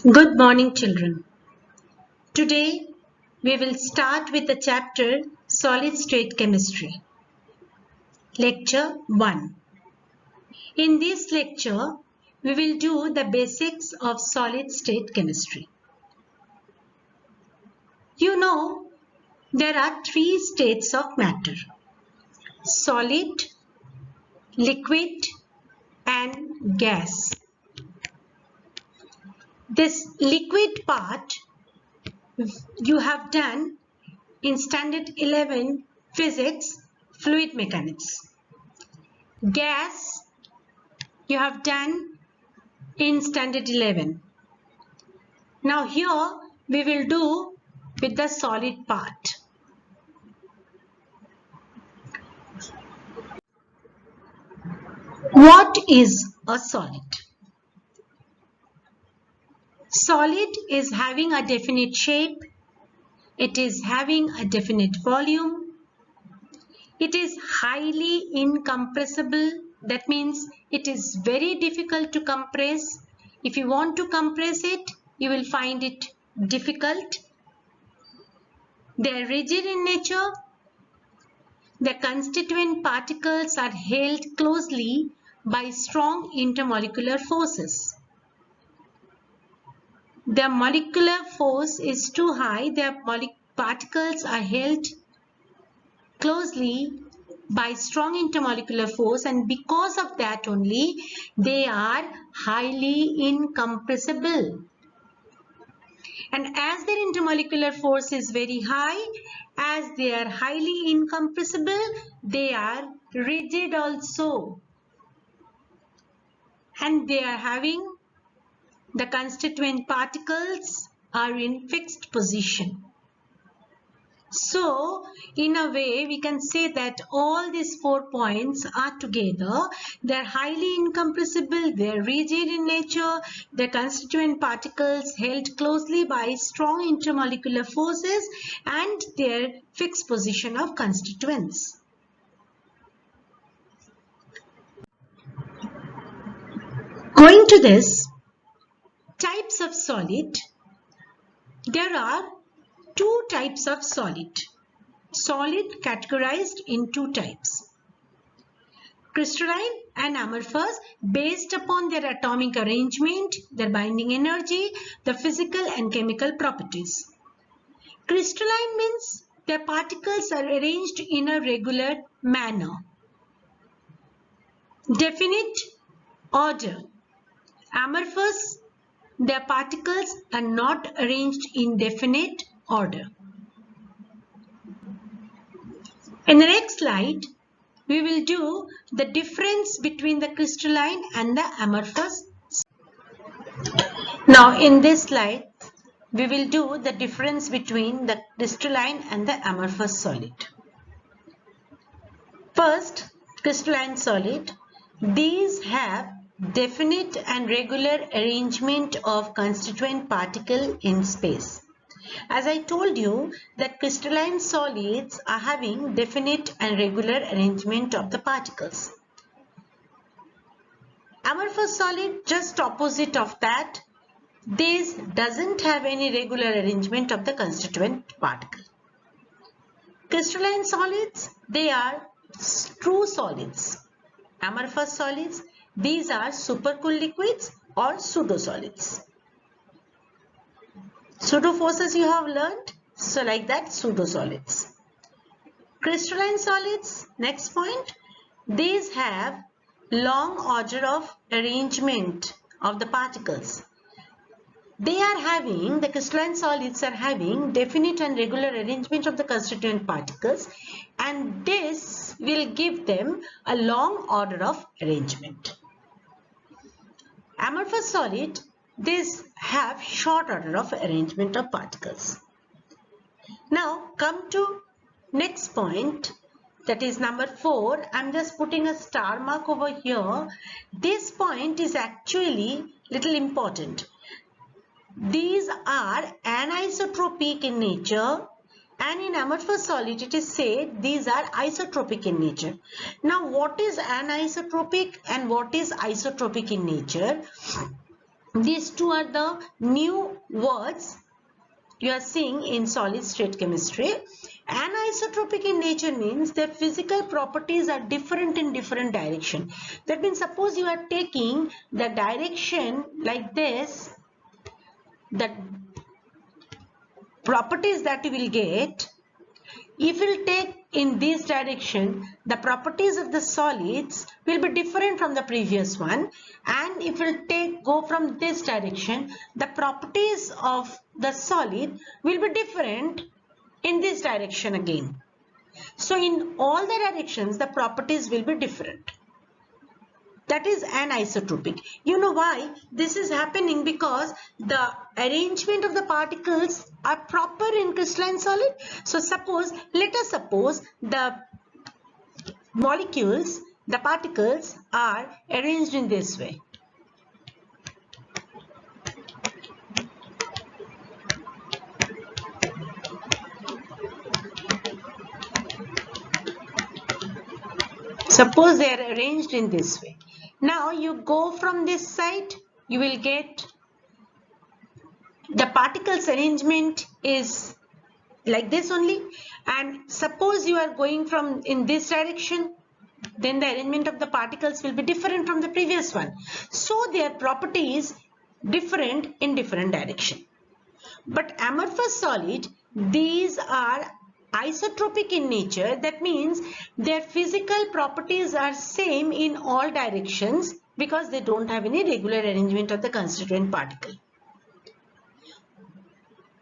Good morning, children. Today we will start with the chapter Solid State Chemistry. Lecture 1. In this lecture, we will do the basics of solid state chemistry. You know, there are three states of matter: solid, liquid, and gas. This liquid part you have done in Standard 11 Physics, Fluid Mechanics. Gas you have done in Standard 11. Now here we will do with the solid part. What is a solid? Solid is having a definite shape. It is having a definite volume. It is highly incompressible. That means it is very difficult to compress. If you want to compress it, you will find it difficult. They are rigid in nature. The constituent particles are held closely by strong intermolecular forces. The molecular force is too high. Their particles are held closely by strong intermolecular force, and because of that only they are highly incompressible. And as their intermolecular force is very high, as they are highly incompressible, they are rigid also. And they are having the constituent particles are in fixed position. So, in a way, we can say that all these 4 points are together. They are highly incompressible, they are rigid in nature, the constituent particles held closely by strong intermolecular forces, and their fixed position of constituents. Going to this, types of solid, there are two types of solid. Solid categorized in two types: crystalline and amorphous, based upon their atomic arrangement, their binding energy, the physical and chemical properties. Crystalline means their particles are arranged in a regular manner, definite order. Amorphous, their particles are not arranged in definite order. In the next slide, we will do the difference between the crystalline and the amorphous. Now in this slide, we will do the difference between the crystalline and the amorphous solid. First, crystalline solid. These have definite and regular arrangement of constituent particle in space. As I told you that crystalline solids are having definite and regular arrangement of the particles. Amorphous solid, just opposite of that, this doesn't have any regular arrangement of the constituent particle. Crystalline solids, they are true solids. Amorphous solids, these are supercooled liquids or pseudo-solids. Pseudo-forces you have learnt, so like that, pseudo-solids. Crystalline solids, next point, these have long order of arrangement of the particles. They are having, the crystalline solids are having definite and regular arrangement of the constituent particles, and this will give them a long order of arrangement. Amorphous solid, these have short order of arrangement of particles. Now come to next point, that is number 4. I'm just putting a star mark over here. This point is actually little important. These are anisotropic in nature, and in amorphous solid it is said these are isotropic in nature. Now what is anisotropic and what is isotropic in nature? These two are the new words you are seeing in solid state chemistry. Anisotropic in nature means their physical properties are different in different direction. That means suppose you are taking the direction like this, the properties that you will get, if you take in this direction, the properties of the solids will be different from the previous one, and if you go from this direction, the properties of the solid will be different in this direction again. So in all the directions, the properties will be different. That is anisotropic. You know why this is happening? Because the arrangement of the particles are proper in crystalline solid. So let us suppose the molecules, the particles are arranged in this way. Suppose they are arranged in this way. Now you go from this side, you will get the particles arrangement is like this only, and suppose you are going from in this direction, then the arrangement of the particles will be different from the previous one. So their properties different in different direction. But amorphous solid, these are isotropic in nature. That means their physical properties are same in all directions because they don't have any regular arrangement of the constituent particle.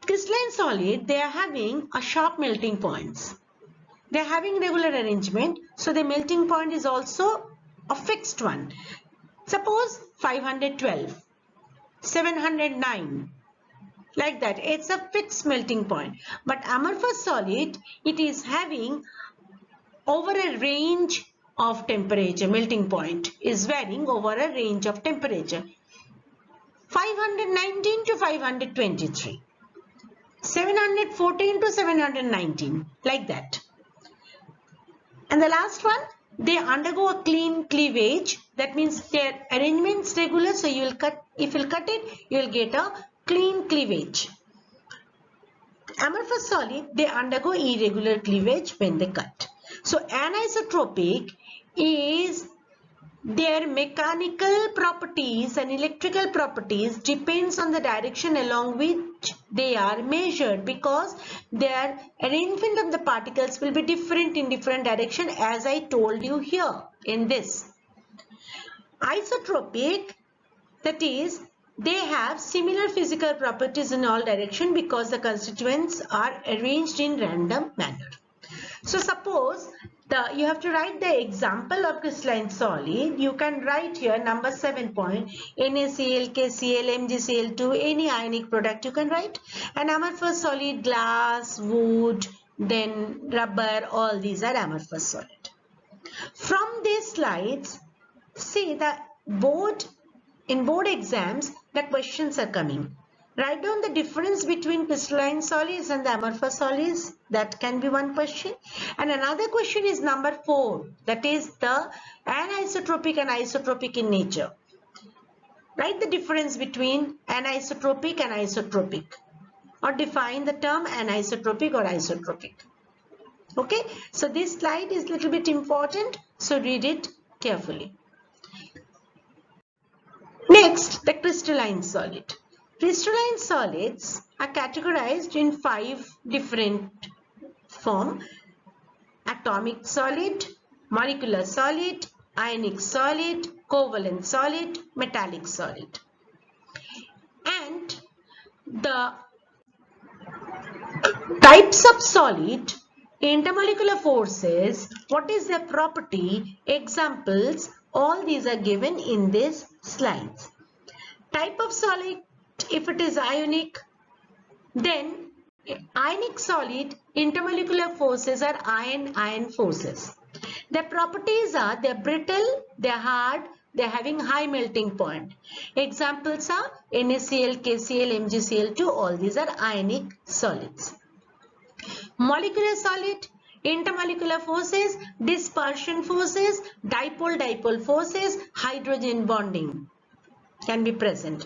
Crystalline solid, they are having a sharp melting points. They are having regular arrangement, so the melting point is also a fixed one. Suppose 512, 709, like that. It's a fixed melting point. But amorphous solid, it is having over a range of temperature. Melting point is varying over a range of temperature. 519 to 523. 714 to 719, like that. And the last one, they undergo a clean cleavage. That means their arrangement is regular, so you will cut, if you cut it, you will get a clean cleavage. Amorphous solid, they undergo irregular cleavage when they cut. So anisotropic is their mechanical properties and electrical properties depends on the direction along which they are measured, because their arrangement of the particles will be different in different direction, as I told you here in this. Isotropic, that is, they have similar physical properties in all direction because the constituents are arranged in random manner. So suppose you have to write the example of crystalline solid. You can write here number 7 point, NaCl, KCl, MgCl2, any ionic product you can write. And amorphous solid, glass, wood, then rubber, all these are amorphous solid. From these slides, see the in board exams, the questions are coming. Write down the difference between crystalline solids and the amorphous solids. That can be one question. And another question is number 4. That is the anisotropic and isotropic in nature. Write the difference between anisotropic and isotropic. Or define the term anisotropic or isotropic. Okay. So this slide is a little bit important. So read it carefully. Next, the crystalline solid. Crystalline solids are categorized in 5 different forms: atomic solid, molecular solid, ionic solid, covalent solid, metallic solid. And the types of solid, intermolecular forces, what is their property, examples, all these are given in these slides. Type of solid, if it is ionic, then ionic solid, intermolecular forces are ion-ion forces. Their properties are they're brittle, they're hard, they're having high melting point. Examples are NaCl, KCl, MgCl2, all these are ionic solids. Molecular solid, intermolecular forces, dispersion forces, dipole-dipole forces, hydrogen bonding. can be present.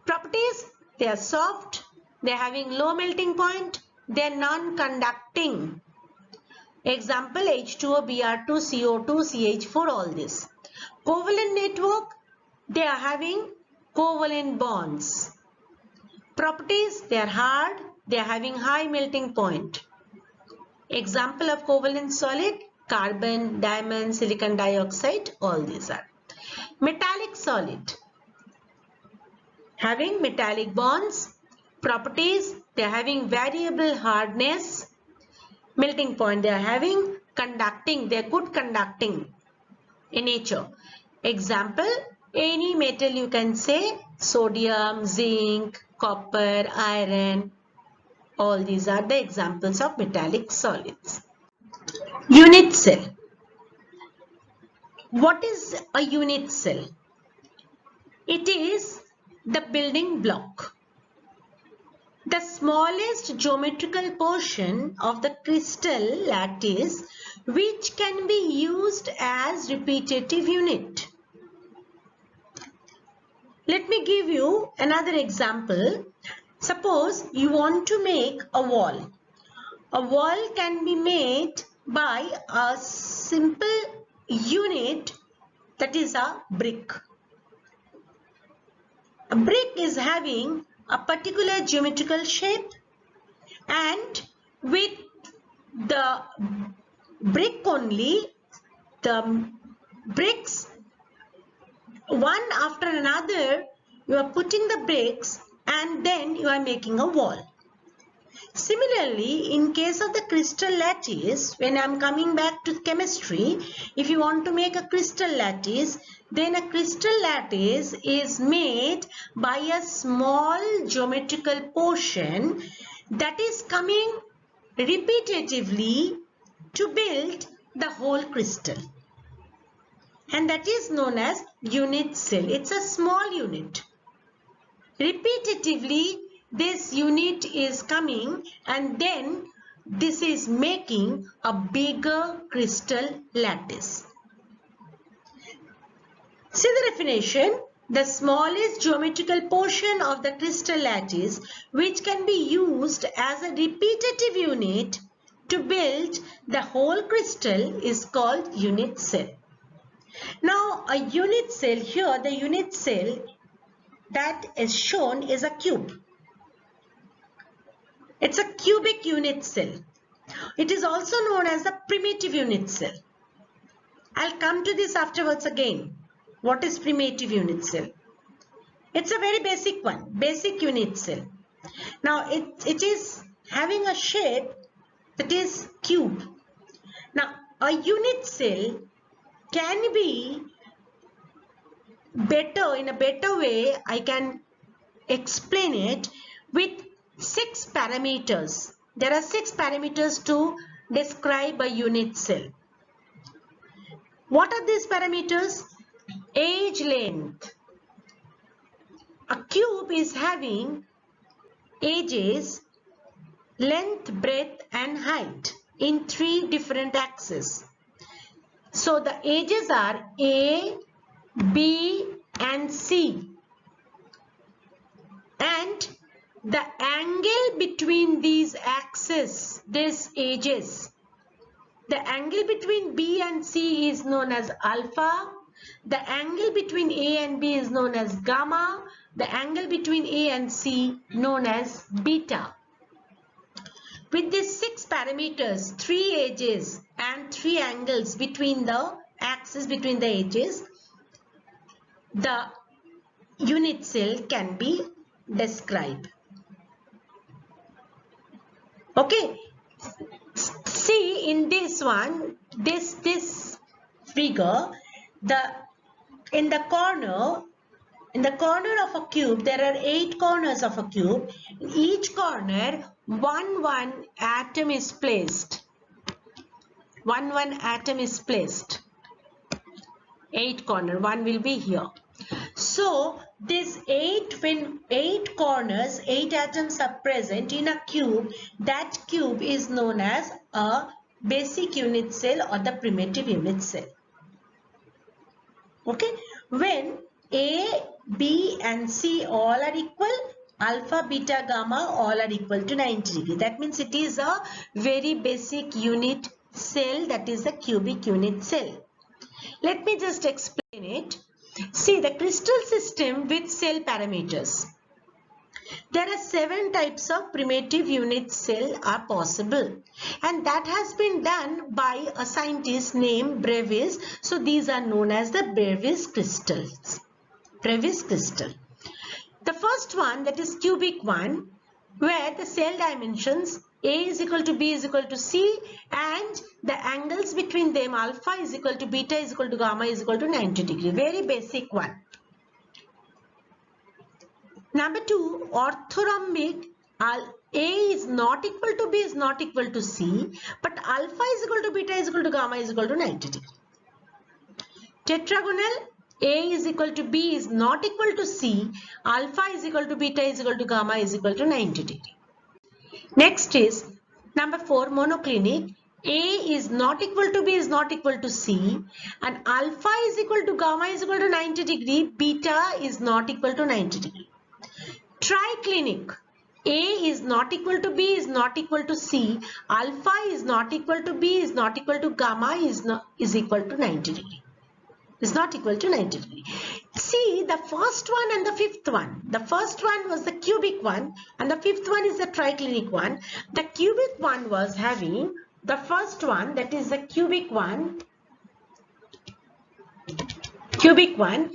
Properties, they are soft, they are having low melting point, they are non-conducting. Example, H2O, Br2, CO2, CH4, all this. Covalent network, they are having covalent bonds. Properties, they are hard, they are having high melting point. Example of covalent solid, carbon, diamond, silicon dioxide, all these are. Metallic solid, having metallic bonds. Properties, they are having variable hardness. Melting point, they are having conducting, they are good conducting in nature. Example, any metal you can say, sodium, zinc, copper, iron, all these are the examples of metallic solids. Unit cell. What is a unit cell? It is the building block, the smallest geometrical portion of the crystal lattice which can be used as repetitive unit. Let me give you another example. Suppose you want to make a wall. A wall can be made by a simple unit, that is a brick. A brick is having a particular geometrical shape, and with the brick only, the bricks one after another, you are putting the bricks and then you are making a wall. Similarly, in case of the crystal lattice, when I am coming back to chemistry, if you want to make a crystal lattice, then a crystal lattice is made by a small geometrical portion that is coming repetitively to build the whole crystal. And that is known as unit cell. It's a small unit. Repetitively, this unit is coming and then this is making a bigger crystal lattice. See the definition. The smallest geometrical portion of the crystal lattice which can be used as a repetitive unit to build the whole crystal is called unit cell. Now a unit cell, here the unit cell that is shown is a cube. It's a cubic unit cell. It is also known as the primitive unit cell. I'll come to this afterwards again. What is primitive unit cell? It's a very basic one, basic unit cell. Now it is having a shape that is cube. Now a unit cell can be better, in a better way I can explain it with 6 parameters. There are 6 parameters to describe a unit cell. What are these parameters? Edge length. A cube is having edges, length, breadth and height in 3 different axes. So the edges are A, B and C. And the angle between these axes, these edges, the angle between B and C is known as alpha. The angle between A and B is known as gamma. The angle between A and C known as beta. With these 6 parameters, 3 edges and 3 angles between the axes, between the edges, the unit cell can be described. Okay. See in this one, this figure, in the corner of a cube, there are 8 corners of a cube. In each corner, one atom is placed. One atom is placed. 8 corner, one will be here. So this when 8 corners, 8 atoms are present in a cube, that cube is known as a basic unit cell or the primitive unit cell. Okay, when A B and C all are equal. Alpha, beta, gamma all are equal to 90 degree. That means it is a very basic unit cell, that is a cubic unit cell. Let me just explain it. See, the crystal system with cell parameters. There are 7 types of primitive unit cell are possible, and that has been done by a scientist named Brevis. So these are known as the Brevis crystals. Brevis crystal. The first one, that is cubic one, where the cell dimensions A is equal to B is equal to C, and the angles between them alpha is equal to beta is equal to gamma is equal to 90 degree. Very basic one. Number 2, orthorhombic. A is not equal to B is not equal to C, but alpha is equal to beta is equal to gamma is equal to 90 degree. Tetragonal. A is equal to B is not equal to C, alpha is equal to beta is equal to gamma is equal to 90 degree. Next is number 4, monoclinic. A is not equal to B is not equal to C, and alpha is equal to gamma is equal to 90 degree, beta is not equal to 90 degree. Triclinic. A is not equal to B is not equal to C, alpha is not equal to B is not equal to gamma is equal to 90 degree. Is not equal to 90 degree. See the first one and the fifth one. The first one was the cubic one and the fifth one is the triclinic one. The cubic one was having the first one, that is the cubic one. Cubic one.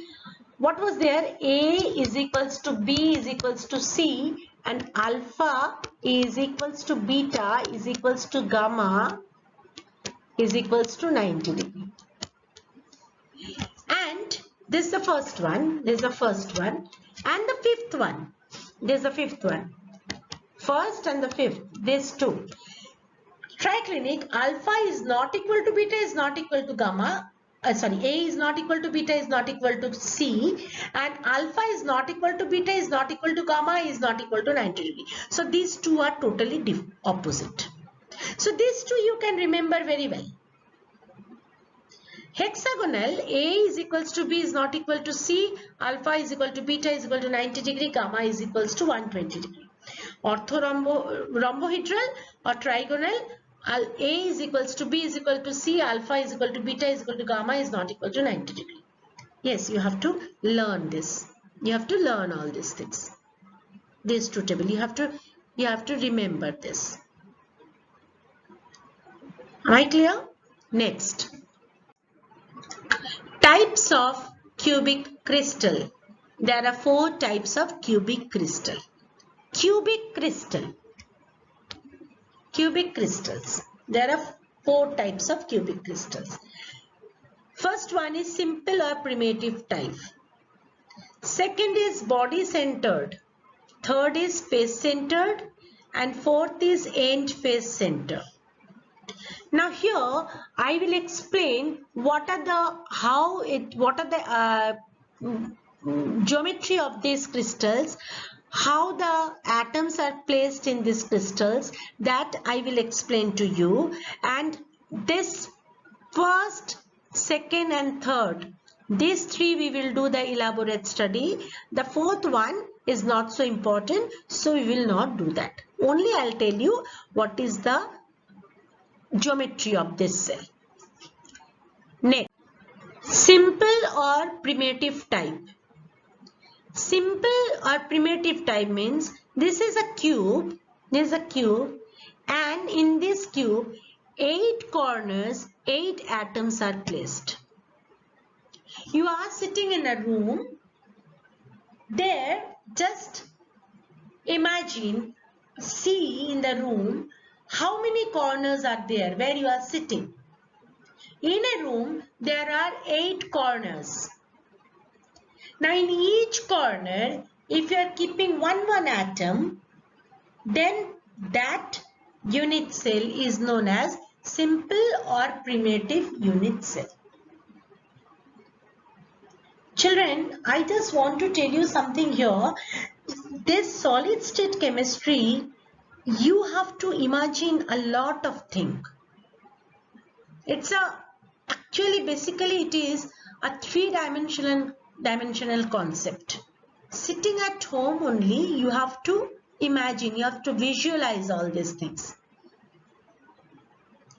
What was there? A is equals to B is equals to C, and alpha is equals to beta is equals to gamma is equals to 90 degree. And this is the first one, this is the first one, and the fifth one, this is the fifth one. First and the fifth, these two. Triclinic, alpha is not equal to beta is not equal to gamma. A is not equal to beta is not equal to C, and alpha is not equal to beta is not equal to gamma is not equal to 90 degree. So these two are totally opposite. So these two you can remember very well. Hexagonal, A is equals to B is not equal to C, alpha is equal to beta is equal to 90 degree, gamma is equals to 120 degree. Rhombohedral or trigonal, A is equals to B is equal to C, alpha is equal to beta is equal to gamma is not equal to 90 degree. Yes, you have to learn this. You have to learn all these things. This two table, you have to remember this. Am I clear? Next. Types of cubic crystal. There are 4 types of cubic crystal. Cubic crystal. Cubic crystals. There are 4 types of cubic crystals. First one is simple or primitive type. Second is body centered. Third is face centered. And fourth is end face center. Now here I will explain what are the geometry of these crystals, how the atoms are placed in these crystals, that I will explain to you. And this first, second and third, these 3 we will do the elaborate study. The fourth one is not so important, so we will not do that. Only I'll tell you what is the geometry of this cell. Next, simple or primitive type. Simple or primitive type means this is a cube, and in this cube 8 corners, 8 atoms are placed. You are sitting in a room. There, just imagine, see in the room how many corners are there where you are sitting. In a room, there are 8 corners. Now, in each corner, if you are keeping one atom, then that unit cell is known as simple or primitive unit cell. Children, I just want to tell you something here. This solid state chemistry, you have to imagine a lot of things. Actually basically it is a 3-dimensional dimensional concept. Sitting at home only, you have to imagine, you have to visualize all these things.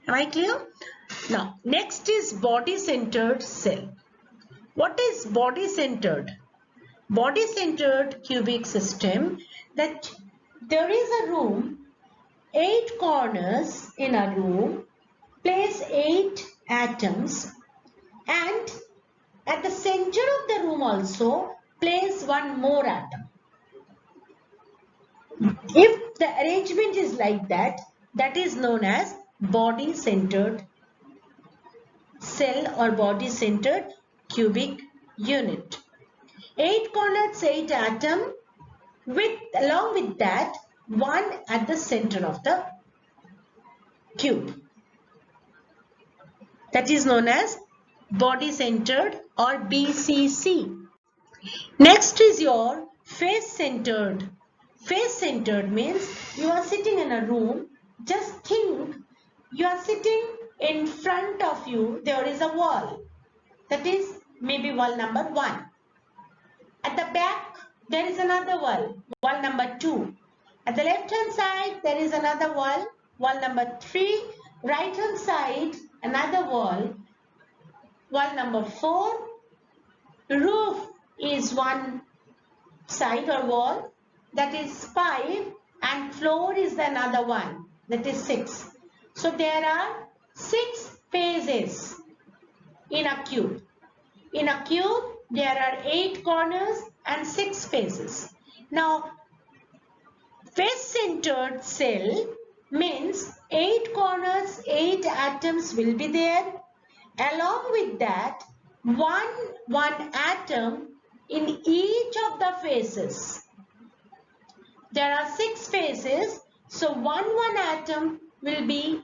Am I clear? Now, next is body-centered cell. What is body-centered? Body-centered cubic system, that there is a room, 8 corners in a room, place 8 atoms, and at the center of the room also place one more atom. If the arrangement is like that, that is known as body-centered cell or body-centered cubic unit. 8 corners, 8 atom, along with that, one at the center of the cube. That is known as body-centered or BCC. Next is your face-centered. Face-centered means you are sitting in a room. Just think, you are sitting in front of you, there is a wall. That is maybe wall number 1. At the back, there is another wall, wall number 2. At the left hand side, there is another wall, wall number 3. Right hand side, another wall, wall number 4. Roof is one side or wall, that is 5, and floor is another one, that is 6. So there are 6 phases in a cube. In a cube, there are 8 corners and 6 faces. Now, face-centered cell means 8 corners, 8 atoms will be there. Along with that, one atom in each of the faces. There are 6 faces, so one atom will be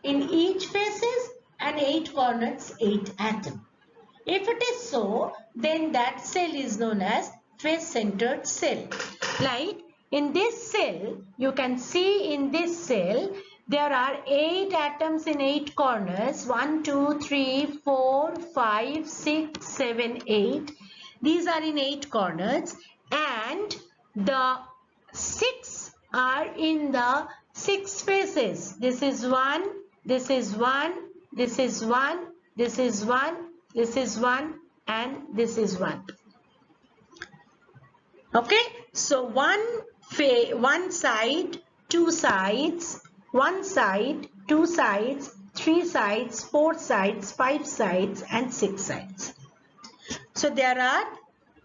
in each faces and 8 corners, 8 atom. If it is so, then that cell is known as face-centered cell. Like in this cell, you can see in this cell, there are 8 atoms in 8 corners. 1, 2, 3, 4, 5, 6, 7, 8. These are in 8 corners, and the 6 are in the 6 faces. This is 1, this is 1, this is 1, this is 1, this is 1, and this is 1. Okay, so one side, 2 sides, 1 side, 2 sides, 3 sides, 4 sides, 5 sides, and 6 sides. So there are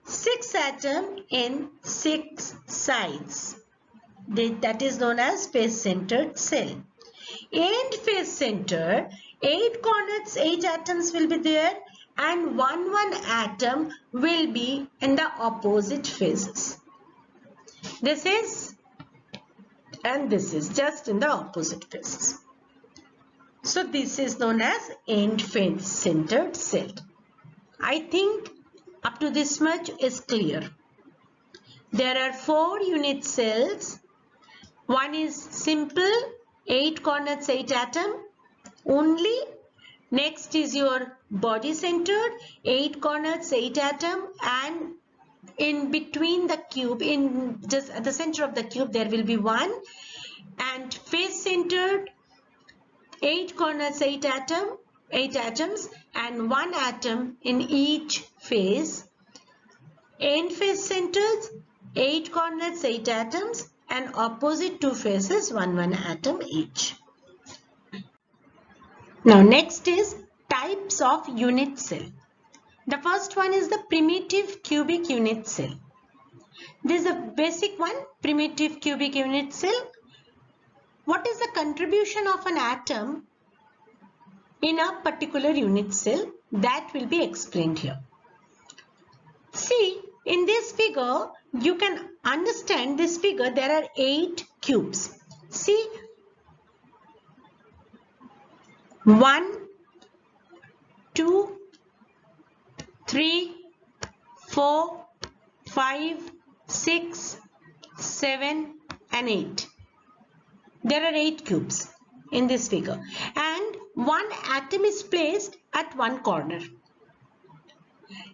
6 atoms in 6 sides. That is known as face-centered cell. In face-centered, 8 corners, 8 atoms will be there, and one atom will be in the opposite phases. This is and this is just in the opposite phases. So this is known as end face-centered cell. I think up to this much is clear. There are 4 unit cells. One is simple 8 corners, 8 atom only. Next is your body-centered 8 corners, 8 atom, and in between the cube, in just at the center of the cube, there will be one, and face-centered 8 corners, 8 atoms, and 1 atom in each face. End face-centered 8 corners, 8 atoms, and opposite 2 faces, 1 atom each. Now next is types of unit cell. The first one is the primitive cubic unit cell. This is a basic one, primitive cubic unit cell. What is the contribution of an atom in a particular unit cell? That will be explained here. See, in this figure, you can understand this figure, there are 8 cubes. See, 1, 2, 3, 4, 5, 6, 7, and 8. There are 8 cubes in this figure, and 1 atom is placed at one corner.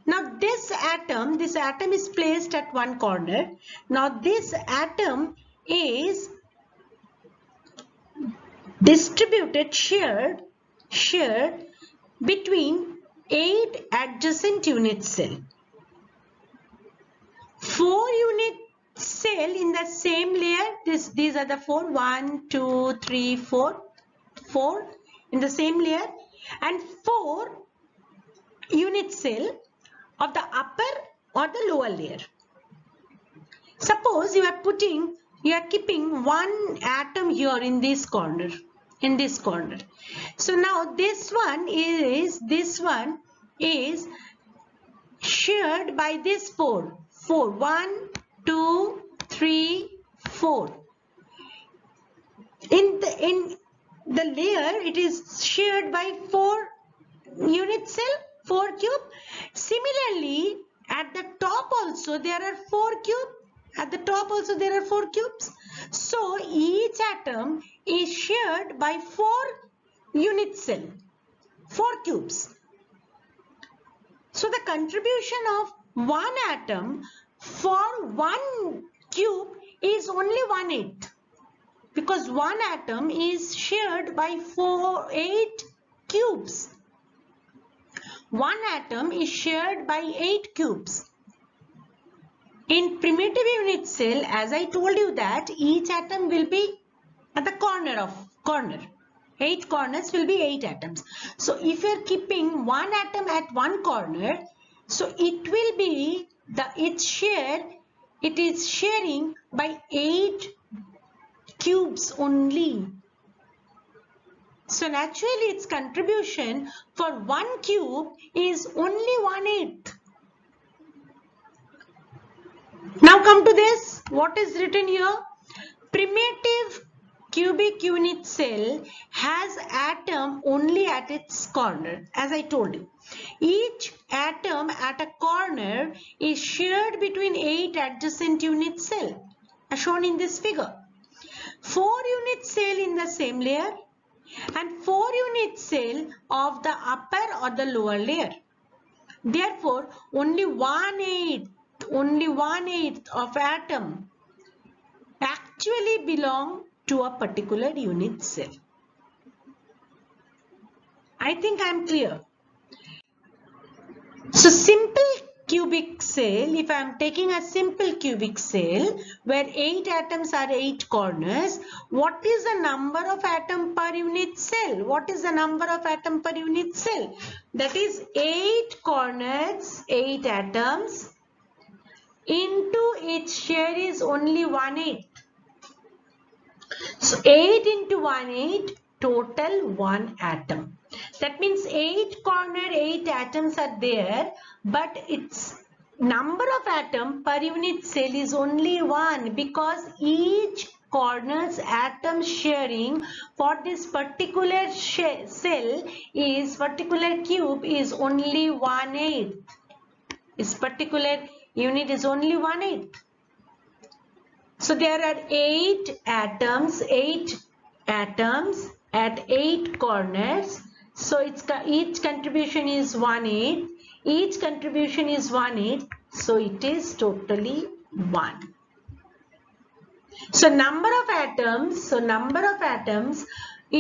Now this atom is placed at one corner. Now this atom is distributed, shared between 8 adjacent unit cells. 4 unit cell in the same layer. These are the 4. 1, 2, 3, 4. 4 in the same layer, and 4 unit cell of the upper or the lower layer. Suppose you are keeping one atom here in this corner. So now this one is shared by this 4. 1, 2, 3, 4. In the layer, it is shared by 4 unit cell, 4 cube. Similarly, at the top also there are 4 cubes. So each atom is shared by 4 unit cell, 4 cubes. So the contribution of one atom for one cube is only 1/8, because one atom is shared by 8 cubes. One atom is shared by 8 cubes. In primitive unit cell, as I told you that each atom will be at the corner. 8 corners will be 8 atoms. So if you are keeping one atom at one corner, so it will be it is sharing by 8 cubes only. So naturally its contribution for one cube is only 1/8. Now come to this. What is written here? Primitive cubic unit cell has atom only at its corner. As I told you, each atom at a corner is shared between 8 adjacent unit cell, as shown in this figure. 4 unit cell in the same layer and 4 unit cell of the upper or the lower layer. Therefore, only 1/8 of atom actually belong to a particular unit cell. I think I am clear. So simple cubic cell, if I am taking a simple cubic cell where 8 atoms are 8 corners, what is the number of atom per unit cell? What is the number of atom per unit cell? That is 8 corners, 8 atoms into its share is only 1/8. So 8 into 1/8, total 1 atom. That means 8 corner, 8 atoms are there, but its number of atom per unit cell is only 1, because each corner's atom sharing for this particular cell is particular cube is only 1/8. This particular unit is only 1/8. So there are 8 atoms at 8 corners. So each contribution is 1/8. Each contribution is 1/8. So it is totally 1. So number of atoms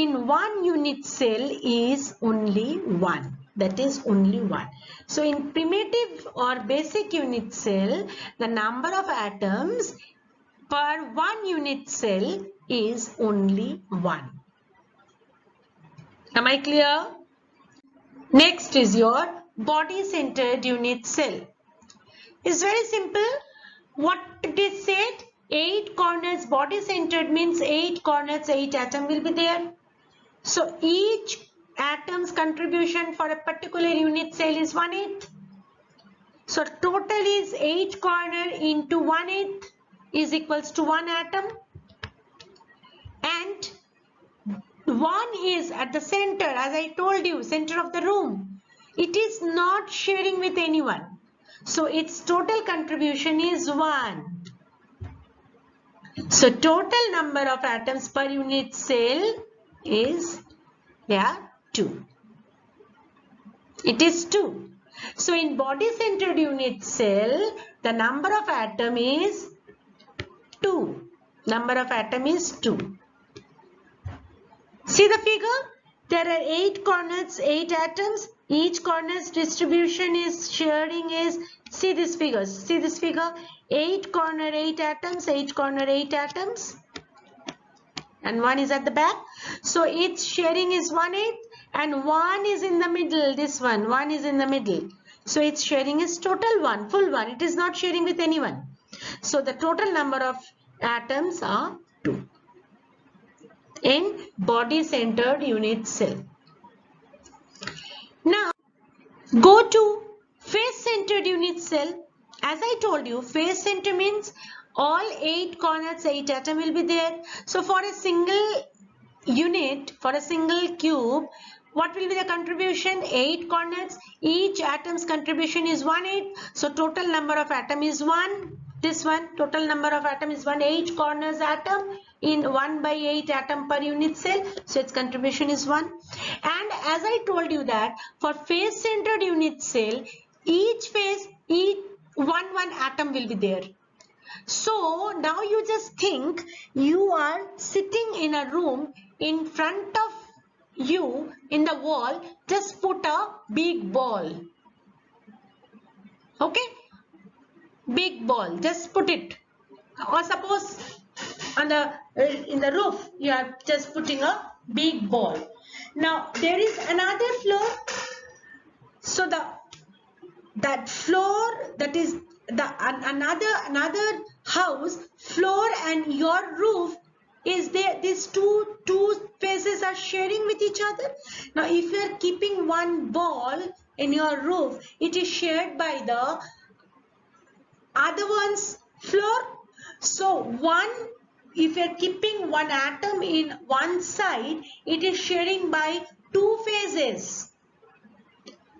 in one unit cell is only 1. That is only 1. So in primitive or basic unit cell, the number of atoms per one unit cell is only 1. Am I clear? Next is your body-centered unit cell. It's very simple. What it is said, 8 corners, body-centered means 8 corners, 8 atoms will be there. So each atom's contribution for a particular unit cell is 1/8. So total is 8 corner into 1/8 is equals to 1 atom. And 1 is at the center, as I told you, center of the room. It is not sharing with anyone. So its total contribution is 1. So total number of atoms per unit cell is 2. It is 2. So in body-centered unit cell, the number of atom is 2. Number of atom is 2. See the figure? There are 8 corners, 8 atoms. Each corner's distribution is sharing is, see this figure, 8 corner, 8 atoms, 8 corner, 8 atoms. And 1 is at the back. So its sharing is 1/8 and 1 is in the middle. This one is in the middle. So its sharing is total 1, full 1. It is not sharing with anyone. So the total number of atoms are 2 in body-centered unit cell. Now go to face-centered unit cell. As I told you, face-centered means all 8 corners, 8 atom will be there. So for a single unit, for a single cube, what will be the contribution? 8 corners. Each atom's contribution is 1/8. So total number of atom is 1. This one, total number of atom is 1. 8 corners atom in 1/8 atom per unit cell. So its contribution is 1. And as I told you that for face-centered unit cell, each face, each one atom will be there. So now you just think you are sitting in a room, in front of you in the wall, just put a big ball. Okay? Big ball, just put it. Or suppose on the in the roof you are just putting a big ball. Now there is another floor. So that floor, that is the another house floor and your roof is there. These two faces are sharing with each other. Now if you are keeping one ball in your roof, it is shared by the other one's floor. So if you are keeping one atom in one side, it is sharing by 2 phases.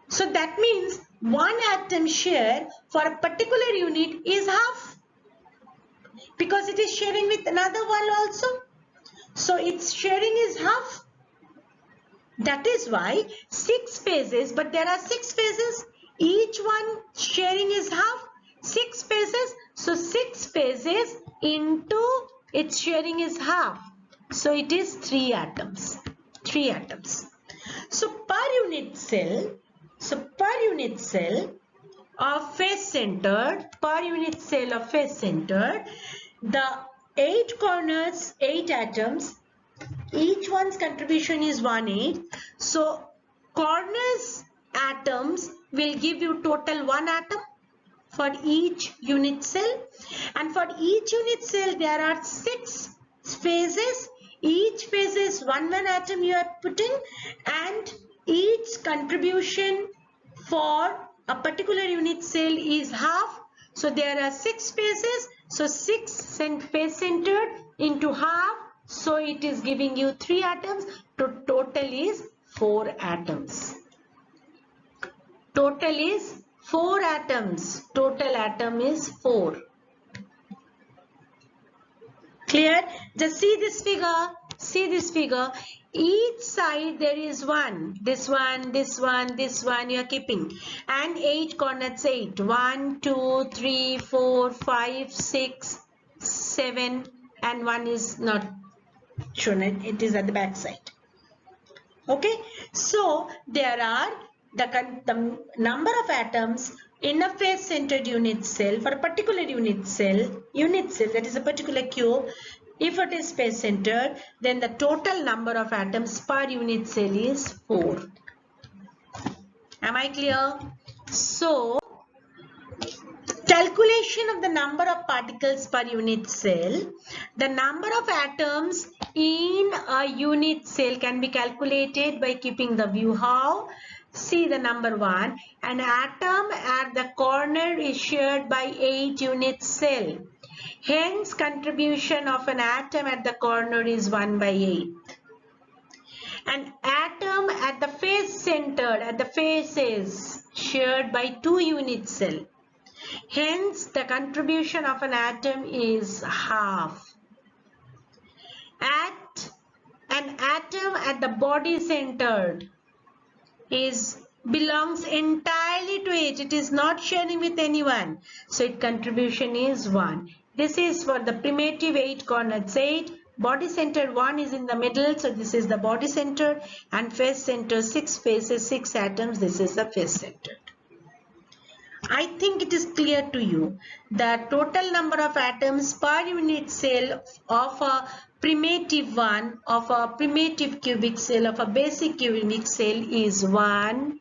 So that means one atom share for a particular unit is half, because it is sharing with another one also. So its sharing is half. That is why 6 phases, but there are 6 phases. Each one sharing is half. 6 phases. So 6 phases into its sharing is half. So it is 3 atoms. 3 atoms. So per unit cell of face-centered, the 8 corners, 8 atoms, each one's contribution is 1/8. So corners atoms will give you total 1 atom for each unit cell. And for each unit cell there are 6 phases. Each phase is one atom you are putting, and each contribution for a particular unit cell is half. So there are 6 phases. So 6 face-centered into half. So it is giving you 3 atoms. Total is 4 atoms. Total is 4 atoms. Total atom is 4. Clear? Just see this figure. See this figure. Each side there is 1. This one, this one, this one you are keeping. And 8 corners, 8. 1, 2, 3, 4, 5, 6, 7. And 1 is not shown. It is at the back side. Okay. So there are the number of atoms in a face-centered unit cell for a particular unit cell that is a particular cube. If it is face-centered, then the total number of atoms per unit cell is 4. Am I clear? So, calculation of the number of particles per unit cell. The number of atoms in a unit cell can be calculated by keeping the view. How? See the number 1. An atom at the corner is shared by 8 unit cell. Hence, contribution of an atom at the corner is 1/8. An atom at the face centered, at the faces, shared by 2 unit cell. Hence, the contribution of an atom is half. An atom at the body centered is belongs entirely to it. It is not sharing with anyone. So its contribution is 1. This is for the primitive 8 corners 8. Body center 1 is in the middle. So this is the body center, and face center 6 faces, 6 atoms. This is the face center. I think it is clear to you that total number of atoms per unit cell of a primitive one, of a primitive cubic cell, of a basic cubic cell is 1.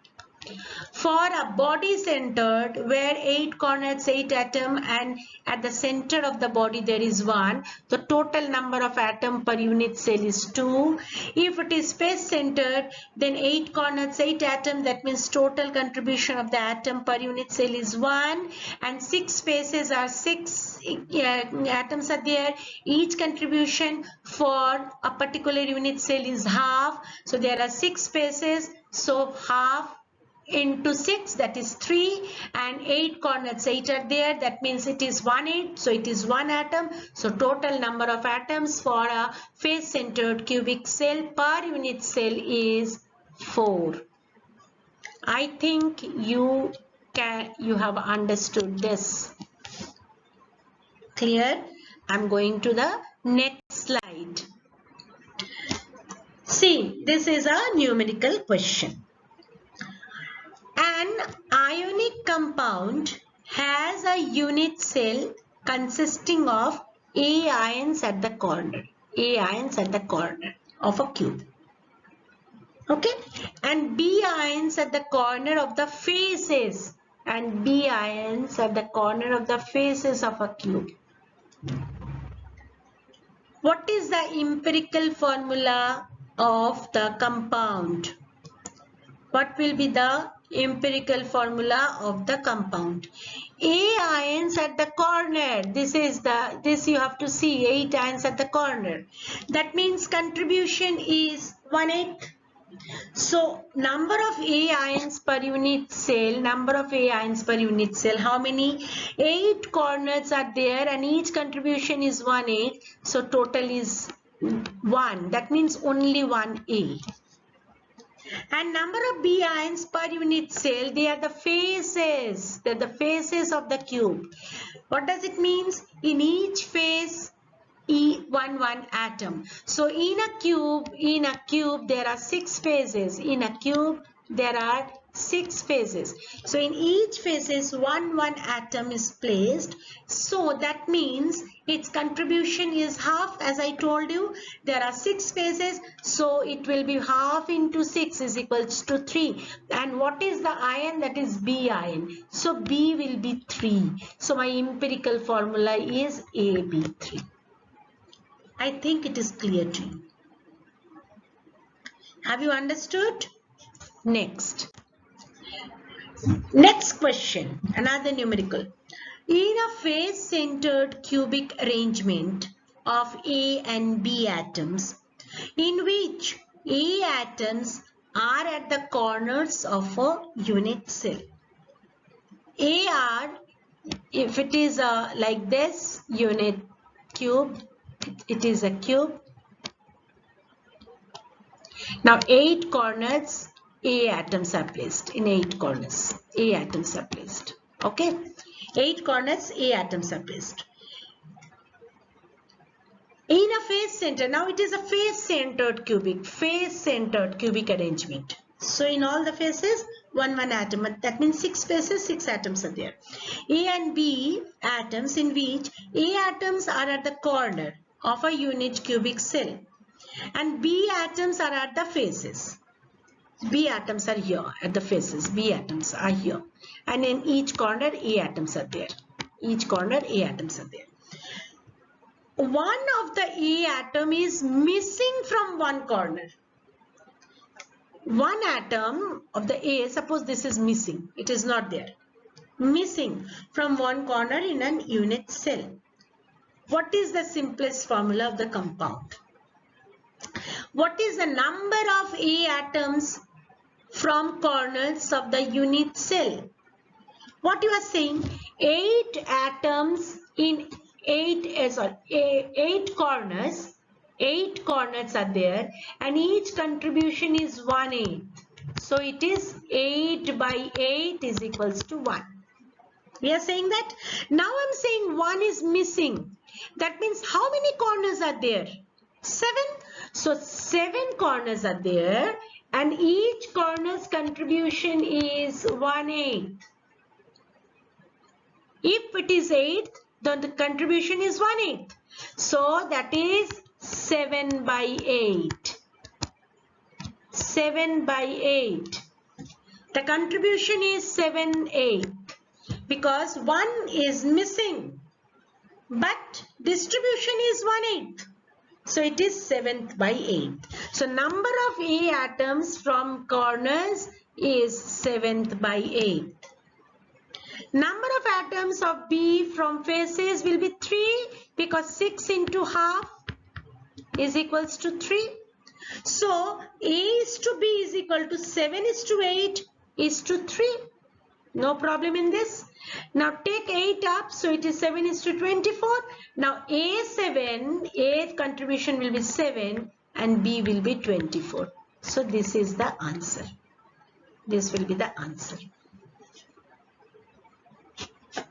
For a body centered where 8 corners, 8 atom, and at the center of the body there is 1, the total number of atom per unit cell is 2. If it is face centered, then 8 corners, 8 atom, that means total contribution of the atom per unit cell is 1, and 6 faces are 6 atoms are there. Each contribution for a particular unit cell is half. So there are 6 faces, so half into 6, that is 3, and 8 corners 8 are there, that means it is 1/8, so it is 1 atom. So total number of atoms for a face centered cubic cell per unit cell is 4. I think you have understood this. Clear? I'm going to the next slide. See, this is a numerical question. An ionic compound has a unit cell consisting of A ions at the corner. A ions at the corner of a cube. Okay? And B ions at the corner of the faces. And B ions at the corner of the faces of a cube. What is the empirical formula of the compound? What will be the empirical formula of the compound? A ions at the corner. This you have to see, 8 ions at the corner. That means contribution is 1/8. So number of A ions per unit cell, how many? 8 corners are there and each contribution is 1/8. So total is 1. That means only 1 A. And number of B ions per unit cell, they are the faces. They are the faces of the cube. What does it mean? In each face, one atom. So in a cube, there are 6 faces. In a cube, there are 6 phases. So in each phases, one atom is placed. So that means its contribution is half. As I told you, there are 6 phases. So it will be half into 6 is equals to 3. And what is the ion? That is B ion. So B will be 3. So my empirical formula is AB3. I think it is clear to you. Have you understood? Next question, another numerical. In a face-centered cubic arrangement of A and B atoms, in which A atoms are at the corners of a unit cell. A are, if it is like this unit cube, it is a cube. Now 8 corners, A atoms are placed. In 8 corners, A atoms are placed. Okay, 8 corners, A atoms are placed. In a face center, now it is a face-centered cubic arrangement. So in all the faces, one atom. That means 6 faces, 6 atoms are there. A and B atoms, in which A atoms are at the corner of a unit cubic cell, and B atoms are at the faces. B atoms are here at the faces. B atoms are here, and in each corner A atoms are there. Each corner A atoms are there. One of the A atom is missing from one corner. One atom of the A, suppose this is missing. It is not there. Missing from one corner in an unit cell. What is the simplest formula of the compound? What is the number of A atoms from corners of the unit cell? What you are saying? 8 atoms in 8 corners. 8 corners are there and each contribution is 1/8. So it is 8 by 8 is equals to 1. We are saying that. Now I'm saying 1 is missing. That means how many corners are there? 7. So 7 corners are there and each corner's contribution is 1/8. If it is 8, then the contribution is 1/8. So that is 7 by 8. 7 by 8. The contribution is 7/8 because 1 is missing. But distribution is 1/8. So it is 7th by 8. So number of A atoms from corners is 7th by 8. Number of atoms of B from faces will be 3 because 6 into half is equals to 3. So A is to B is equal to 7 is to 8 is to 3. No problem in this. Now take 8 up, so it is 7 is to 24. Now A contribution will be 7 and B will be 24. So this is the answer. This will be the answer.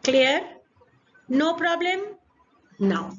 Clear? No problem? Now